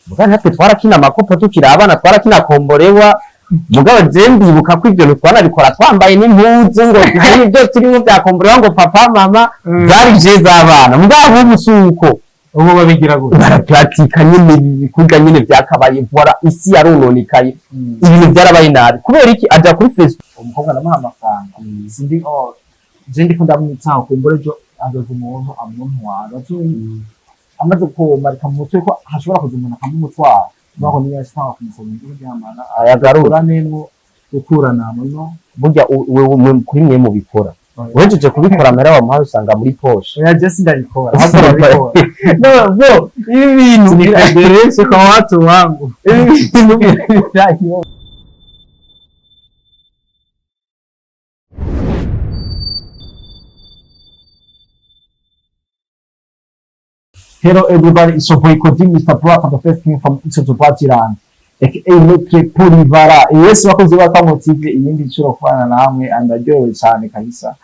mugabo natwe twarakina amakopo tukiri abana twarakina komborewa mugabo je ndibuka ko ivyo twanabikora twambaye n'impuzu ngo ibyo turimo bya komborewa ngo papa mama zari je z'abana mugabo umusuko ubu babigira gute barapratika nyine kuga nyine byakabaye vora isi yarononekaye ibintu byarabaye nabi kubera iki aja kuri Facebook umukobwa ndamuha amafaranga sindi je ndiko ndamwitaho kumbure jo agaze umuntu amuntwara amaze kumarika mu mutwe ko hashobora kuza umuntu akamumutwara baho niyo yashaka kumusoma ibyo byamana ayagarura nemo gukurana no burya wewe kuri mwe mu bikora uhejeje kubikora mera wa muhawe usanga muri poshe ya just ndabikora no ibi bintu nikaderese kwa watu wangu Hello everybody, it's your boy Cody, Mr. Pro for the first thing from Isotopatirana aka Mutwe Polivara. Yes, wakoze bakamo TV iyindi nshuro kwana namwe andaryowe cyane kabisa.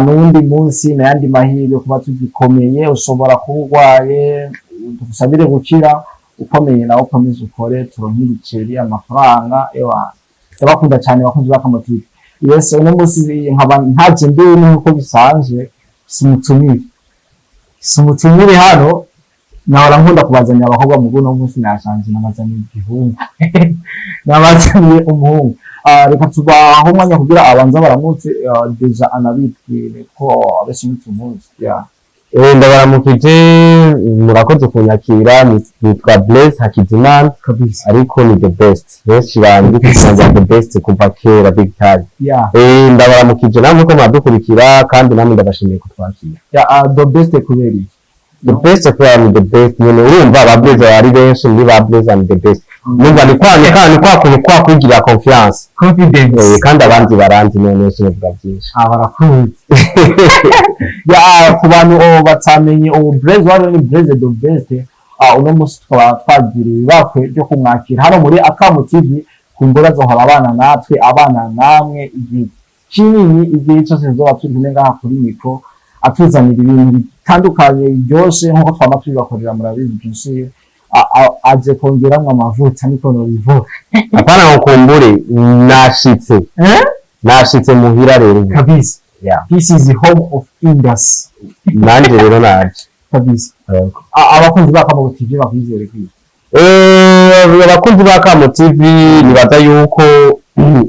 Nundi munsi na yandi mahirwe kuba tugikomeye ushobora kubugwaye tugusabire gukira ukomeye nawe ukomeze ukore turonke ibiceri amafaranga ewa ndabakunda cyane bakunze bakamo TV. Yes, uno munsi nkaba ntaje ndiwe nuko bisanzwe simutumire hano nahora nkunda kubazanya abakobwa mu guno munsi nashanze namazanye igihungu nabazanye umuhungu reka tubaho umwanya kugira abanza baramutse deja anabitwire ko abeshi tumuzi ndabaramukije murakoze kunyakira nitwa Blaise Hakizimana kabisa ariko ni the best benshi bandi kwisanga the best kuva kera big time ndabaramukije namwe ko mwadukurikira kandi namwe ndabashimiye kutwakira the best kuberi the best ni the best nyene urumva aba Blaise ari benshi ndi ba Blaise ni the best numva ni kwa kugira confidence kandi abandi baranzi none cyo bivuga byinshi barakuzi ku bantu batamenye Blaise wari ni Blaise the best uno munsi twagiriye bakwe byo kumwakira hano muri Akamo TV kumbura zo haba abana natwe abana namwe igihe kinini igihe cyose zoba turi ngaha kuri mikro atuzanira ibintu bitandukanye byose nkuko twama tubibakorera murabizi byinshi aje kongeramwe amavuta niko no bivuga apana ukumbure nashitse muhira rero kabisa this is the home of Indus nanje rero naje kabisa abakunzi bakamo TV bakwizere kwiye abakunzi bakamo TV nibaza yuko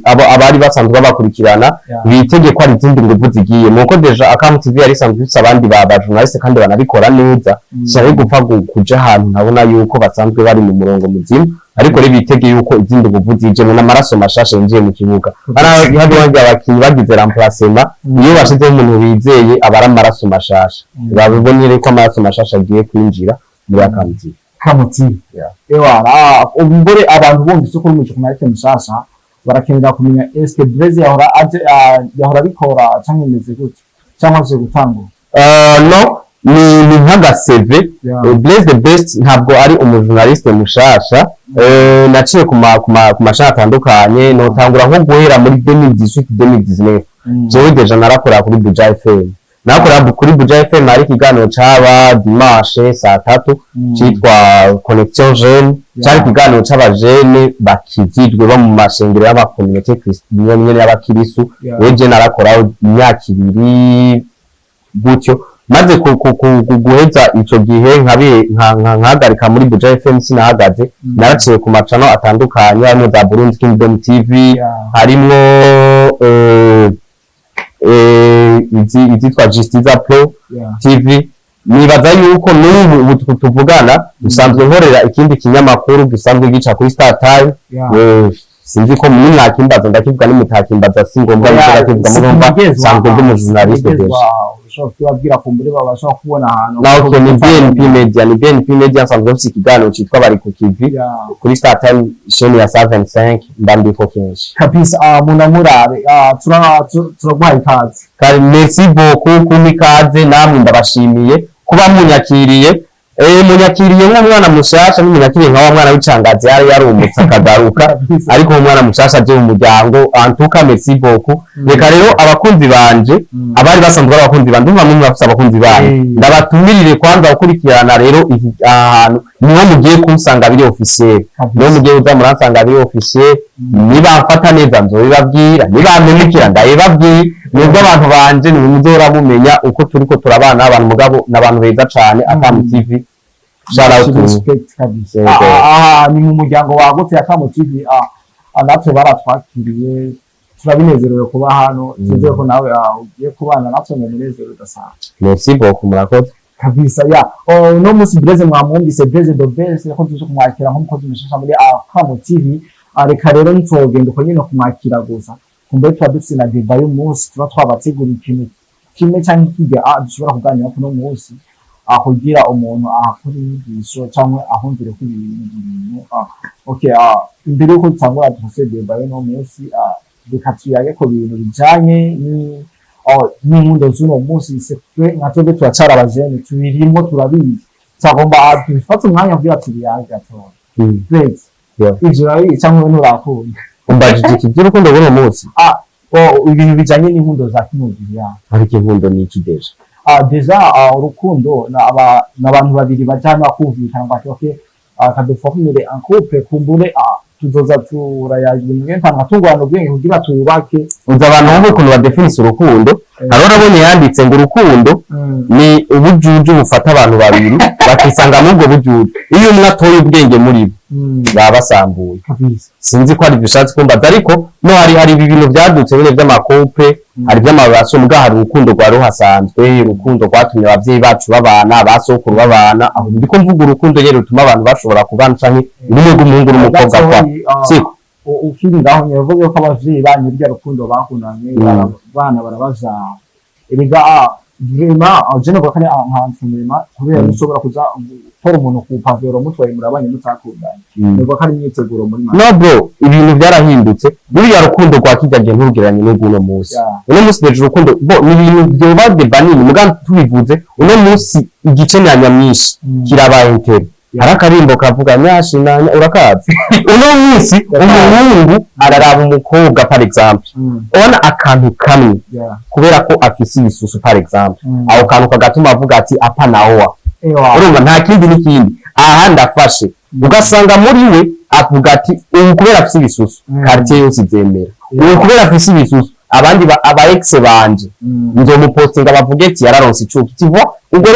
abari basanzwe bakurikirana bitegeko ari izindi nguvu zigiye nuko deja Akamo TV yari sanzwe ifite abandi ba journaliste kandi banabikora neza cyari gupfa kuja ahantu nabona yuko basanzwe bari mu murongo muzima ariko rero bitege yuko izindi nguvu zije mu namaraso mashasha yinjiye mu kibuga hari abandi abakinyi bagize remplacement iyo bashize umuntu bizeye abara amaraso mashasha babibonye ko amaraso mashasha agiye kwinjira muri Akamo TV umbure abantu bombi soko mu market mashasha barakenera kumenya eske Blaise yahora bikora cyangwa imeze gute cyangwa se gutangura no ni nkaga CV Blaise the best ntabwo ari umujournaliste mushasha naciye ku mashaka atandukanye no tangura nko guhera muri 2018-2019 jewe deja narakora kuri Buja FM nakora kuri Buja FM ari kiganiro caba dimanche saa 3 cyitwa connexion jeune cyari kiganiro c'abajene bakijijwe bo mu mashengero y'abakommunité Christian nyene y'abakirisu weje narakora imyaka 2 gutyo maze guheza ico gihe nkahagarika muri Buja FM sinahagaze naraciye ku macano atandukanye harimo za Burundi Kingdom TV harimo izitwa Justiza Pro TV nibaza yuko n'ubu tuvugana usanzwe nkorera ikindi kinyamakuru gisanzwe gica kuri Star Time sinzi ko muri mwakimbaza ndakivuga n'umutakimbaza singombwa ndakivuga murumva sanzwe ndi mu journaliste deje twabwira kumbure babasha kubona ahantu naho ni BNP Media sanzwe bafite ikiganiro cyitwa bari ku TV kuri Star Time chaîne ya 75 ndandi ko kenshi kabisa munamurare turaguhaye ikaze kandi merci beaucoup kumikaze namwe ndabashimiye kuba munyakiriye munyakiriye nk'umwana mushasha n'umunyakiriye nka wa mwana w'icangazi yari yarumutse akagaruka ariko umwana mushasha aje mu muryango antuka merci beaucoup reka rero abakunzi banje abari basanzwe ari abakunzi banje ndumva mwe bafite abakunzi banje ndabatumirire kwanza gukurikirana rero ahantu niho mugiye kunsanga biri officiel niho mugiye uza muransanga biri officiel niba mfata neza nzobibabwira niba mpemukira ndabibabwira nibwo abantu banje nimuzora mumenya uko turiko turabana abantu mugabo n'abantu beza cane Akamo TV shout out respect kabisa ni mu muryango wagutse Akamo TV natwe baratwakiriye turabinezerewe kuba hano tuze ko nawe ugiye kubana natwe mu munezero udasanzwe merci beaucoup murakoze kabisa ya no musi Blaise mwamwumvise Blaise do Blaise ko tuje kumwakira nk'umukozi mushasha muri Akamo TV reka rero ntogenda uko nyine kumwakira gusa kumbe twadufise na deba y'umunsi tuba twabategura ikintu kimwe cyangwa ikindi dushobora kuganira kuno munsi kugira umuntu akora inyigisho cyangwa ahumvire ko ibintu okay imbere yuko tutangura dufise deba y'uno munsi reka tuyage ko bintu bijanye n'inkundo z'uno munsi sekwe nka twebwe turacara abajene tubirimo turabizi tugomba dufata umwanya kugira tubiyage gato Blaise ivyo rabi cyangwa nturakunda umbajije iki by'urukundo bw'uno munsi ibintu bijanye n'inkundo za kino gihe ariko inkundo ni iki deja deja urukundo n'abantu babiri bajana kumvikana bati okay kadufomire en couple kumbure tuzoza turayagira imyenda ngatungwana ubwenge kugira tubake uza abantu bo kuntu badefinise urukundo haro nabonye yanditse ngo urukundo ni ubujuju bufata abantu babiri bakisanga mu bwo bujuju iyo umwe atoye ubwenge muri bo babasambuye sinzi ko ari bishatse kumbaza ariko no hari ibintu byadutse bine by'amakope hari by'amabaso mbwa hari urukundo rwa ruhasanzwe urukundo rwatumye abavyeyi bacu babana abasokuru babana aho ndiko mvuga urukundo yero rutuma abantu bashobora kubana canke rimwe rw'umuhungu n'umukobwa kwa siko ukiri ngaho nyavuga ko abavyeyi banyu rya rukundo bakundanye bana barabaza erega vraiment je ne vois pas un kubera ushobora kuza gukora umuntu ku pavero mutwaye murabanye mutakundanye nibwo kari imyiteguro muri no bro ibintu byarahindutse buriya rukundo rwa kijyaje ntugeranye n'uguno munsi uno munsi deje urukundo bo ni ibintu byoba de banini muga tubivuze uno munsi igice nyamyinshi kirabaye intero harakarimbo kavuga nyashinanya urakazi uno munsi umuhungu araraba umukobwa par exemple ona akantu kamwe kubera ko afise ibisusu par exemple aho kantu kagatuma avuga ati apa naoa urumva nta kindi n'ikindi aha ndafashe ugasanga muri we avuga ati ubu kubera afise ibisusu quartier yose izemera ubu kubera afise ibisusu abandi aba ex banje nzomupostinga bavuge ati yararonse icuki tivo ubwo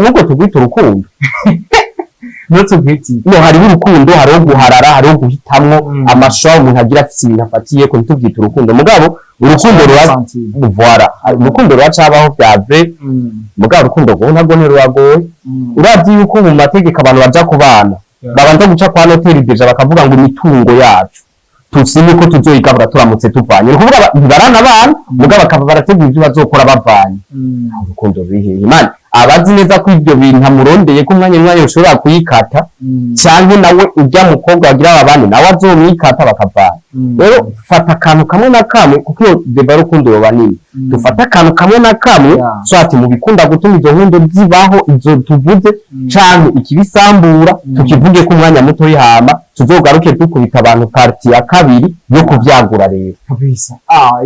nuko tugwita urukundo no hari urukundo hari guharara hari guhitamwo amashaho umuntu agira afite ibintu afatiye ko ntituvyita urukundo mugabo urukundo rwara urukundo rwacabaho byave mugabo urukundo rwo ntabwo ne rwagoye uravye yuko mu mategeko abantu baja kubana babanza guca kwa noteri deja bakavuga ngo imitungo yacu tusinye ko tuzoyigabura turamutse tuvanye ni kuvuga ntibarana abana mugabo bakaba barategura ibyo bazokora bavanye urukundo rurihe imana abazi neza ko ibyo bintu amurondeye ko umwanya ushobora kuyikata cyangwa nawe ujya mukobwa wagira abandi nawe azomwikata bakavana rero fata akantu kamwe na kamwe kuko deba rukundo yoba nini dufata akantu kamwe na kamwe so ati mu bikunda gutuma izo nkundo zibaho izo tuvuze canke ikibisambura tukivuge ko umwanya muto yihama tuzogaruke dukubita abantu parti ya kabiri yo kuvyagura rero kabisa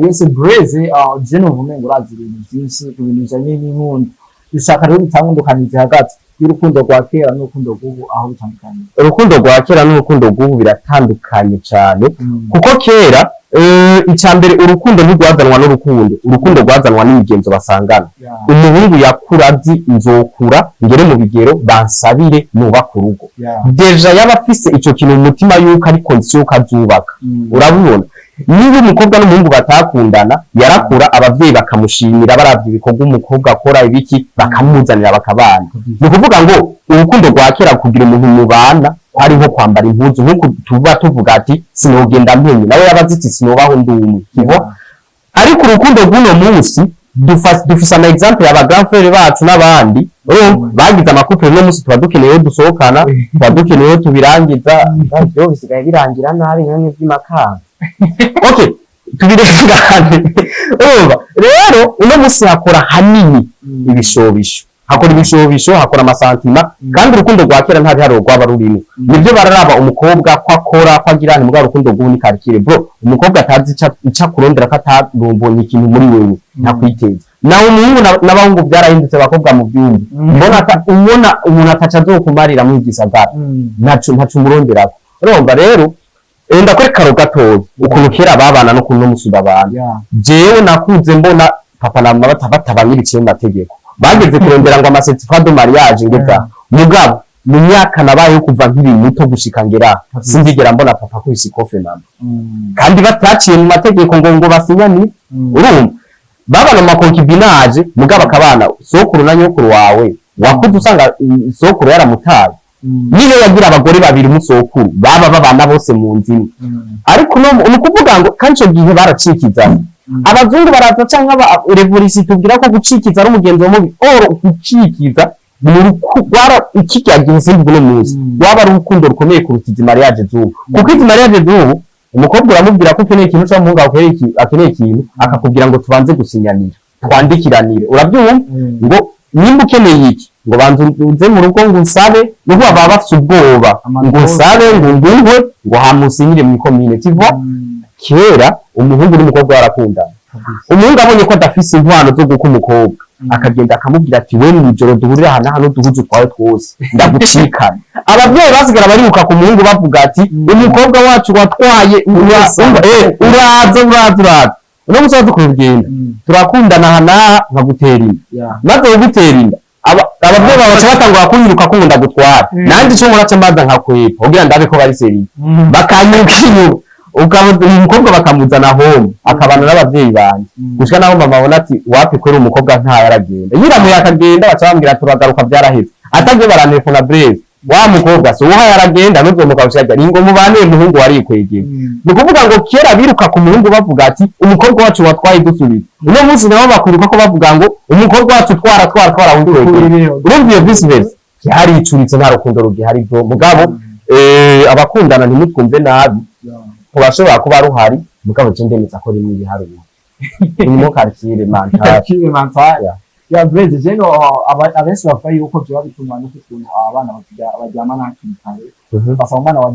yes Blaise je no vumengo urazi ibintu byinshi ibintu bijanye n'inkundo ishaka rero bitangundukanize hagati y'urukundo rwa kera n'urukundo rw'ubu aho bitandukanye urukundo rwa kera n'urukundo rw'ubu biratandukanye cyane kuko kera icyambere urukundo ntirwazanwa n'urukundo urukundo rwazanwa n'imigenzo basangana umuhungu yakura azi nzokura ngere mu bigero bansabire nubaka urugo deja yaba afise ico kintu mu mutima yuko ari condition kazubaka urabibona niba umukobwa n'umuhungu batakundana yarakura abavyeyi bakamushimira baravye ibikorwa umukobwa akora ibiki bakamuzanira bakabana ni kuvuga ngo urukundo rwa kera kugira umuntu mubana ari nko kwambara impuzu nkuko tuba tuvuga ati sinogenda mpenye nawe yabaziti sinobaho ndumwe kibo ariko urukundo rw'uno munsi dufise ama example y'aba girlfriend bacu n'abandi bagize amakupure no munsi tuba dukeneye dusohokana tuba dukeneye tubirangiza byo bisigaye birangira nabi nk'amwe by'imakamba okay tubirengane urumva rero uno munsi yakora hanini ibishobisho hakora ibishobisho hakora amasantima kandi urukundo rwa kera nta biharuro rwaba rurimo nibyo bararaba umukobwa ko akora ko agira ni mugabo urukundo rw'ubu ni karikire bro umukobwa atazi ica kurondera ko atarumbonye ikintu muri wewe ntakwiteza nawe umuhungu n'abahungu byarahindutse abakobwa mu byumba ubona umuntu ataca azokumarira mu gisagara ntacu umuronderako urumva rero enda kuri karo gatoya ukuntu kera babana no kuno musuda abantu jewe nakuze mbona papa na mama batabanyirikiye mu mategeko bageze kurondera ngo amacertificat de mariage ngeza mugabo mu myaka nabaye kuva nkiri muto gushika ngera sindigera mbona papa ko isikofe mama kandi bataciye mu mategeko ngo basinyani urumva babana mu concubinage mugabo akabana sokuru na nyokuru wawe wakuze usanga sokuru yaramutaye niyo yagira abagore babiri musokuru baba babana bose mu nzini ariko no ukuvuga ngo kanco gihe baracikizana abazungu baraza canka revolution tubwira ko gucikiza ari umugenzo mubi gucikiza gwara ikijyagiye simbi no muzi waba ari urukundo rukomeye kuruta izi mariage zubu kuko izi mariage zubu umukobwa uramubwira ko ukeneye ikintu cyangwa umuhungu akeneye ikintu akakubwira ngo tubanze gusinyanira twandikiranire urabyumva ngo nimba ukeneye iki ngo banze uze mu rugo ngo unsabe nuko baba bafite ubwoba ngo unsabe ngo ngungwe ngo hamusinyire mu komine tiva kera umuhungu n'umukobwa barakundana umuhungu abonye ko adafise intwano zo guka umukobwa akagenda akamubwira ati we mwijoro duhurira hano duhuze twawe twose ndagucikana abavyeyi basigara baribuka ku muhungu bavuga ati umukobwa wacu watwaye uraza uno musaza tukugenda turakundana hana nkagutera inda maze ugutera inda abavyeyi babaca batangura kunyiruka ko ngunda gutwara nandi cyo muraca maza nkakwepa kugira ndabe ko bari seri bakanyuka inyuma umukobwa bakamuzana home akabana n'abavyeyi banje gushika naho mama abona ati wapi kwera umukobwa nta yaragenda yiramuye akagenda bacabambwira turagaruka byaraheze atagiye baranefona Blaise wa mukobwa so uha yaragenda n'ubwo mukabushaje ngo mubane umuhungu wari kwegera ni kuvuga ngo kera biruka ku muhungu bavuga ati umukobwa wacu watwaye dusubiza uno munsi nabo bakwiruka ko bavuga ngo umukobwa wacu twara wundi kwegera urumva iyo business yari icuritse nta rukundo rugihari byo mugabo abakundana ntimutwumve nabi kubashobora kuba ruhari mugabo cyo ndemeza ko rimwe biharuye ni karikire mantaya ya Blaise jeno abenshi bavuga yuko byo bituma no kutuntu abana baryamana hakiri kare basaba umwana wa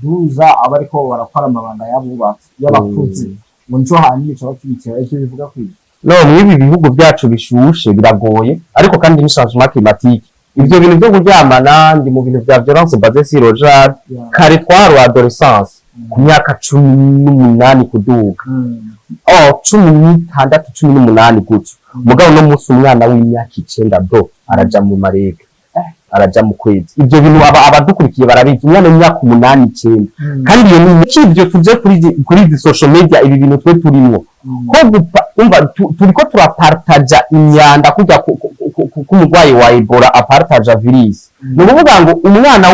duza abariko barakora amabanga y'abubatsi y'abakuze ngo nico hanini cyo bakibikira icyo bivuga kwiye no mwibi bihugu byacu bishushe biragoye ariko kandi ni changement climatique ibyo bintu byo kuryamana ndi mu bintu bya violence basée sur le genre kare twaro adolescence ku myaka 18 kuduga 16 gutyo mugabo no musi umwana w'imyaka 9 bro araja mu marega araja mu kwezi ibyo bintu abadukurikiye barabizi umwana w'imyaka 8 9 kandi iyo ni ikivyo tuje kuri social media ibi bintu twe turimo ko umva turiko turapartaja imyanda kujya kumugwayi wa Ebola apartaja virus no kuvuga ngo umwana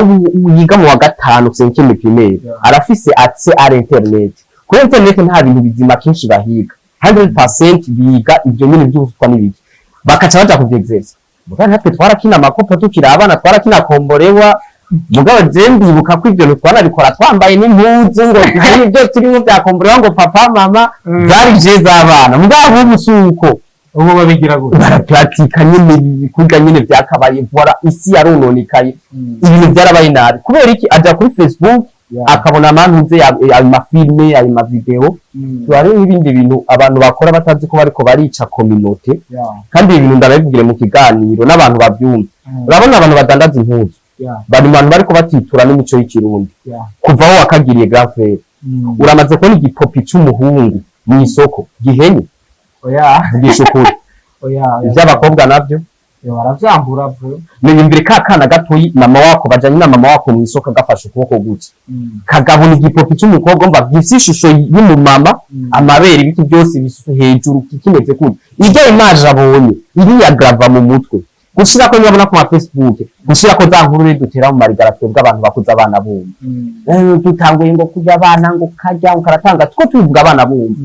yiga mu wa gatanu 5e primaire arafise accès à internet ku internet nta bintu bizima kinshi bahiga 100% biga ibyo nyine by'ubuswa n'ibiki bakaca baja ku exercice mugabo natwe twarakina amakopo tukira abana twarakina komborewa mugabo zembi buka ko ibyo twanabikora twambaye n'impuzu ngo ibyo turimo bya komborewa ngo papa mama zari je z'abana mugabo ubusuko ubu babigira gute barapratika nyine kuga nyine byakabaye vora isi yarononekaye ibintu byarabaye nabi kubera iki aja kuri Facebook akabona amantuze ayo mafilme ayo mavideo twari ibindi bintu abantu bakora batazi ko bariko barica community kandi ibintu ndabibwire mu kiganiro n'abantu babyumva urabona abantu badandaza impuzu bari abantu bariko batitura n'imico y'ikirundi kuva aho wakagiriye grave uramaze kubona igipopi cy'umuhungu mu isoko gihenye gishukuri iby'abakobwa nabyo baravyambura bro nimbere kakana gatoyi mama wako bajanye na mama wako mu isoko gafashe ukuboko gutya kagabona igipopi cy'umukobwa mba gifise ishusho y'umumama amabere ibiti byose bisu hejuru kimeze kuti ijya image abonye iriya grava mu mutwe gushira ko nyabona ku Facebook gushira ko za nkuru dutera mu marigara twebwe abantu bakuza abana bumva dutanguye ngo kujya abana ngo kajya ukaratanga two tuvuga abana bumva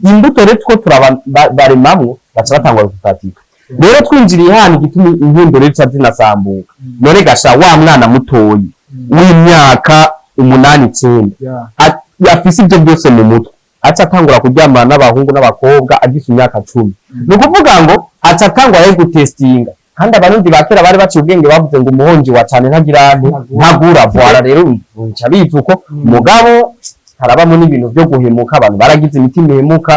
imbuto rero two turabaremamwe baca batangwa gufatika rero twinjiriye hano gituma inkundo rero zinasambuka none gasha wa mwana mutoyi w'imyaka 8 9 yafise ibyo byose mu mutwe aca atangura kuryamana n'abahungu n'abakobwa agise imyaka 10 no kuvuga ngo aca atangwa yo gutestinga kandi abarundi bakera bari baciye ubwenge bavuze ngo umuhonji wa cane ntagirane ntagura voila rero nca bivuko mugabo harabamo n'ibintu byo guhemuka abantu baragize imitima ihemuka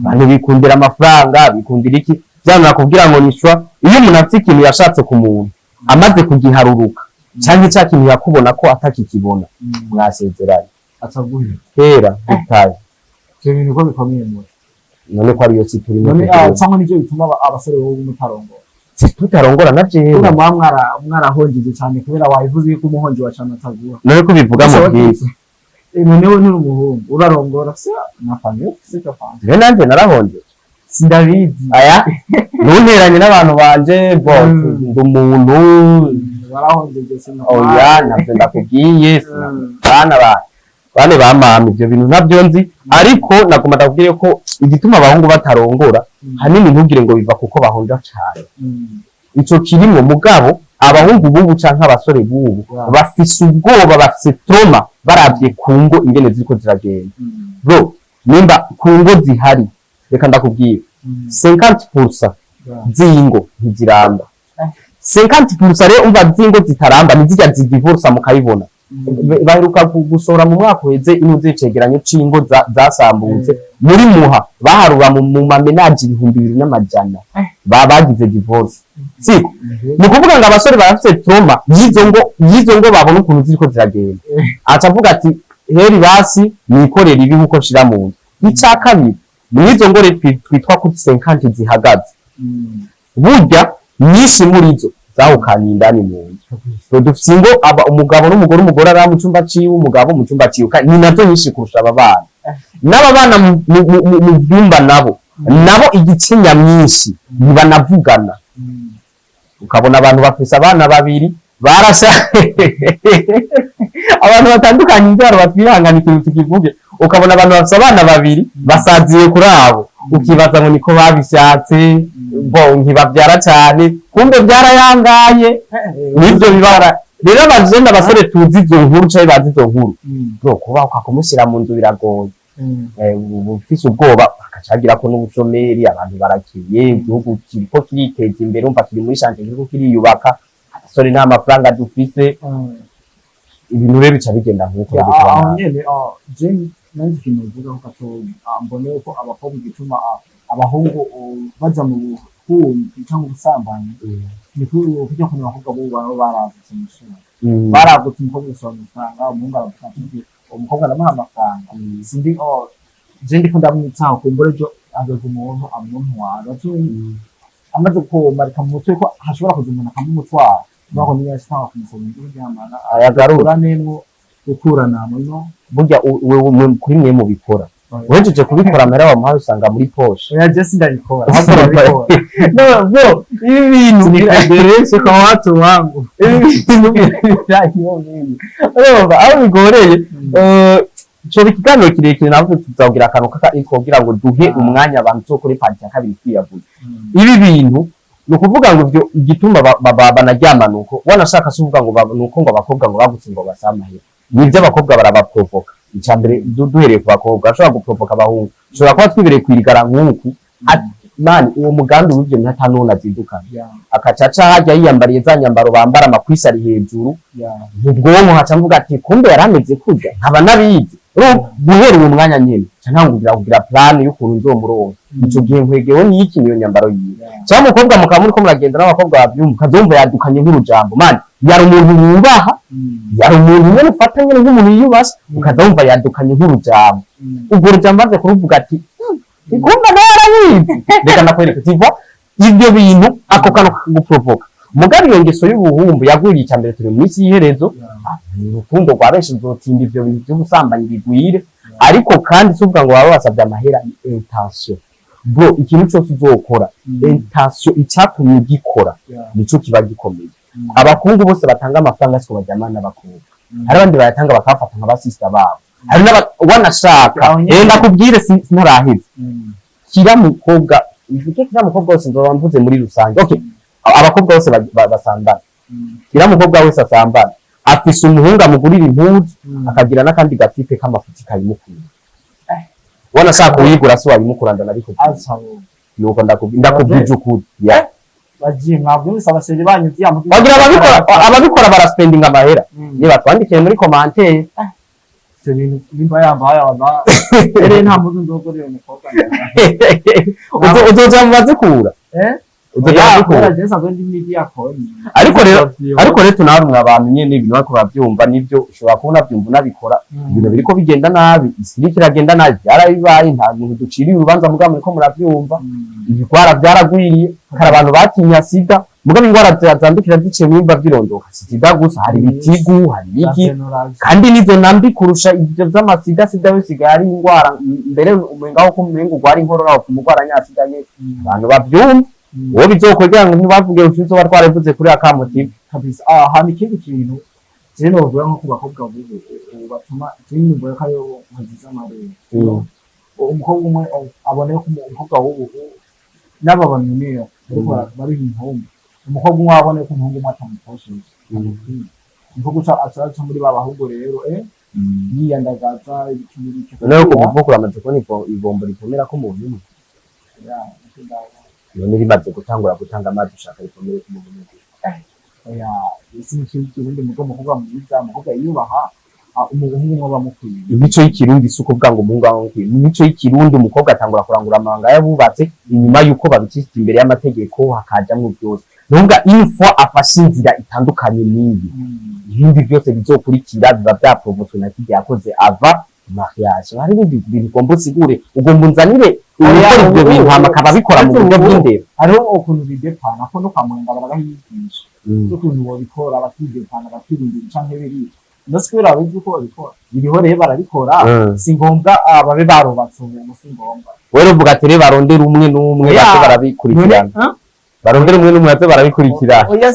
abantu bikundira amafaranga bikundira iki byana nakubwira ngo nishwa iyo umuntu afite ikintu yashatse ku muntu amaze kugiharuruka cyangwa cya kintu yakubona ko atakikibona mwasezeranye ataguhe kera bitaye cyo bintu ko bikomeye mu none ko ariyo si turimo none cyangwa nivyo bituma abasore bo mutarongora tutarongora navyo ura mwarahonjeje cyane kubera wayivuze ko umuhonji wa cyane ataguha none ko bivuga mu bwiza none we n'uri umuhungu urarongora se nafanyo sika fanyo rero nanje narahonje sindabizi aya nunteranye n'abantu banje bo ndumuntu barahonjeje sinna oya navyo ndakubwiye bane bamama ivyo bintu navyo nzi ariko nagomba ndakubwiye ko igituma abahungu batarongora hanini ntugire ngo biva kuko bahonja cyane ico kirimwo mugabo abahungu bubu canke abasore bubu bafise ubwoba bafise trauma baravye kungo ingene ziriko ziragenda bro nimba kungo zihari reka ndakubwiye 50% zingo ntiziramba 50% rero umva zingo zitaramba nizijya zidivorce mukayibona baheruka gusora mu mwaka uheze inuze cegeranyo cingo zasambutse muri muha baharura mu mamenaje 2200 bagize divorce siko ni kuvuga ngo abasore barafite trauma yizo ngo babona ukuntu ziriko ziragenda aca avuga ati heri basi nikorera ibi uko shira mu nzu icya kabiri mwizo ngo twitwa kuri 50 zihagaze burya nyinshi muri zo zawukanye indani mu nzu dufite ngo umugabo n'umugore umugore ari mu cyumba ciwe umugabo mu cyumba ciwe ni nazo nyinshi kurusha ababana n'ababana mu byumba nabo igice nyamwinshi ntibanavugana ukabona abantu bafise abana babiri barasha abantu batandukanye ibyaro batwihangana ikintu tukivuge ukabona abantu bafise abana babiri basaziye kuri abo ukibaza ngo niko babishatse bo ntibabyara cyane kumbe byarayangaye nibyo bibara rero abajene abasore tuzi izo nkuru cyane bazi izo nkuru bro kuba ukakumushyira mu nzu biragoye ufise ubwoba akacagira ko n'ubushomeri abantu barakiye igihugu kiriko kiriteza imbere umva kiri muri shanje kiriko kiriyubaka abasore nta mafaranga dufise ibintu rero bica bigenda nk'uko nyene Jane nanzi kintu uvuga ko mbone ko abakobwa gituma abahungu baja mu buhumbi cyangwa ubusambanyi ni kujya ku bakobwa bo baravutse mushira baravutse umukobwa usanga amafaranga umuhungu aravuga umukobwa aramuha amafaranga sindi je ndiko ndamwitaho kumbure jo agaze umuntu amuntwara amaze kumarika mu mutwe ko hashobora kuza umuntu akamumutwara nako niyo yashaka kumusaba ibyo byamana ayagarura nemwo gukurana no burya kuri mwe mu bikora wejeje kubikora mera wa muhawe usanga muri poshe oya je sindabikora ahubwo babikora no ibi bintu nikadereshe kwa watu wangu ibi bintu byayo nini urumva aho bigoreye cyo bikiganiro kirekire navuze tuzagira akantu kugira ngo duhe umwanya abantu cyo kuri party ya kabiri kwiyavuye ibi bintu no kuvuga ngo ivyo igituma banaryama nuko wanashaka suvuga ngo nuko ngo abakobwa ngo bagutse ngo basamahe nibyo abakobwa barabaprovoka icambere duhereye ku bakobwa ashobora guprovoka abahungu ashobora kuba twibereye kwirigara nk'uku man uwo mugambi w'ivyo ntatanona zidukana akacaca hajya yiyambariye za nyambaro bambara amakwisi ari hejuru ubwonko haca mvuga ati kumbe yarameze kurya nkaba nabizi guhera uwo mwanya nyene canangugira kugira plan y'ukuntu nzomuronka ico gihe nkwegewe n'iki niyo nyambaro yiwe cyangwa umukobwa mukamuri ko muragenda n'abakobwa bavyumva kazumva yadukanye nk'urujambo man yari umuntu yubaha yari umuntu nyene ufatanye nk'umuntu yiyubasha ukazumva yadukanye nk'urujambo ubwo rujambo maze kuruvuga ati ikumva narabizi reka nakwereka tiva ibyo bintu ako kano guprovoka mugabe iyo ngeso y'ubuhumbu yagwiriye cyambere turi mu isi y'iherezo urukundo rwa benshi nzotinda ivyo bintu by'ubusambanyi bigwire ariko kandi suvuga ngo baba basabye amahera intention bro ikintu cyose uzokora intention icyatumye gikora nico kiba gikomeye abakungu bose batanga amafaranga siko bajyamana n'abakobwa hari abandi bayatanga bakafata nka basista babo hari wanashaka ndakubwire sinaraheze kira mukobwa ivuke kira mukobwa wose ndoba mvuze muri rusange okay abakobwa bose basambana kira mukobwa wese asambana afise umuhungu amugurira impuzu akagira n'akandi gatipe k'amafuti kayimukura wanashaka uyigura so wabimukuranda nabiko nuko ndakubwije ukuri ya bagiye mwabyumvise abasheri banyu bagira ababikora baraspendinga amahera niba twandikiye muri commentaire nimba yambaye aba nta muntu ndogorera umukobwa uzoja mu bazikura ariko rero tunarumwe abantu nyene ibintu bariko bavyumva nivyo ushobora kubona byumva unabikora ibintu biriko bigenda nabi isi iriko iragenda nabi byarabibaye nta bintu duciriye urubanza mugabo muriko muravyumva ibigwara byaragwiriye hari abantu batinya sida mugabo ingwara zandukira ziciye mu bimba vyirondoka sida gusa hari ibitigu hari iki kandi nizo nambi kurusha ivyo vy'amasida sida bisigaye ari ingwara mbere umengaho ko umengo gwari inkorora ku mugwara nyasida nye abantu bavyumva uwo bizokwegera ngo ntibavuge ushizo barwaravuze kuri akamo TV kabisa hano ikindi kintu je no vuga nko ku bakobwa bubu batuma kintu mboye kayo nkaziza amarero umukobwa umwe aboneye ko umukobwa wubu naba bamenyera bari impombe umukobwa umwe aboneye ko umuhungu umwe atamukosheje umukobwa aca muri babahungu rero yiyandagaza ibikimiri cyo rero ko kuvuga amaze ko ibombo rikomera ko mu bintu none rimaze gutangura gutanga amazi ushaka rikomere ku muntu oya isi n'ikintu kirundi mukobwa mwiza mukobwa yubaha umuhungu umwe bamukwiye imico y'ikirundi suko bwango umuhungu bamukwiye imico y'ikirundi umukobwa atangura kurangura amabanga yabubatse inyuma yuko babicishije imbere y'amategeko hakajamwe byose nubwo info afashe inzira itandukanye n'iyi ibindi byose bizokurikira biba byaprovotwe na kijya yakoze ava mariage hari ibindi bintu ugomba usigure ugomba unzanire ukora ibyo bintu amakaba bikora mu buryo bw'indero hariho ukuntu bidepana ko no kwa muganga barahigisha ukuntu bobikora bakidepana bakirindira canke biri ndetse kubera abizi ko babikora biriho rero barabikora si ngombwa babe barubatse umuntu si ngombwa wewe uvuga ati rero barondera umwe n'umwe baze barabikurikirana barondera umwe n'umwe baze barabikurikirana oya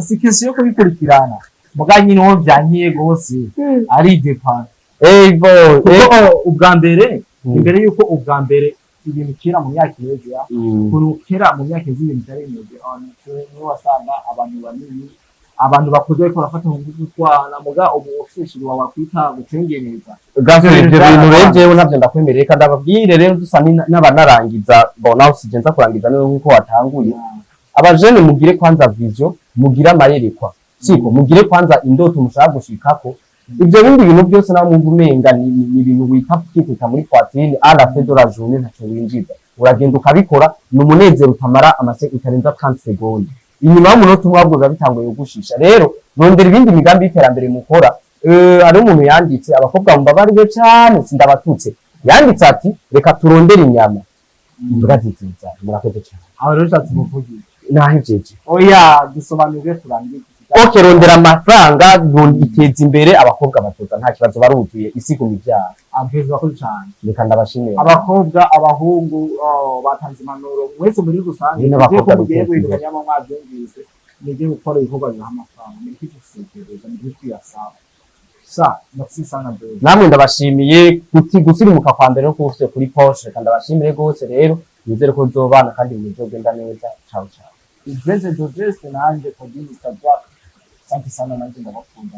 si kesi yo kubikurikirana muganye niho byankiye gose ari depana ubwa mbere imbere yuko ubwa mbere ibintu kera mu myaka y'ejo kurukera mu myaka y'ibintu byari bimeze niho wasanga abantu banini abantu bakuze ko bafata mu gutwara muga ubu official wawe kwita gucengereza gavere ibyo bintu rejewe navyo ndakwemereye kandi ababwire rero dusa n'abanarangiza bona usigenza kurangiza niwe nkuko watanguye abajene mugire kwanza vision mugire amayerekwa siko mugire kwanza indoto mushaka gushikako ibyo bindi bintu byose nawe mwumva umenga ni ibintu wita kwikita muri poitrine à la fin de la journée ntacyo winjiza uragenda ukabikora n'umunezero utamara itarenza 30 secondes inyuma y'umunota umwe wabwo bitanguye gushisha rero rondera ibindi migambi y'iterambere mukora ari umuntu yanditse abakobwa mbabarije cyane sindabatutse yanditse ati reka turondere inyama turazitsinza murakoze cyane aho rero cyatsi muvugi nahijeje oya dusobanurire turangiye oke rondera amafaranga iteza imbere abakobwa batoza nta kibazo baruzuye isigo mu byaha abeza ko cyane reka ndabashimira abakobwa abahungu batanze impanuro mwese muri rusange n'abakobwa mugiye kwiganya mu mwabyumvise nige gukora ibikorwa biha amafaranga ni kwitegereza ni kwiyasaba merci sana bro namwe ndabashimiye gusirimuka kwa mbere no kufite kuri poche kandi ndabashimire gose rero nizere ko zobana kandi muzogenda neza ciao ciao Blaise nanjye kodi Mr. Black. Asante sana nanjye ndabakunda.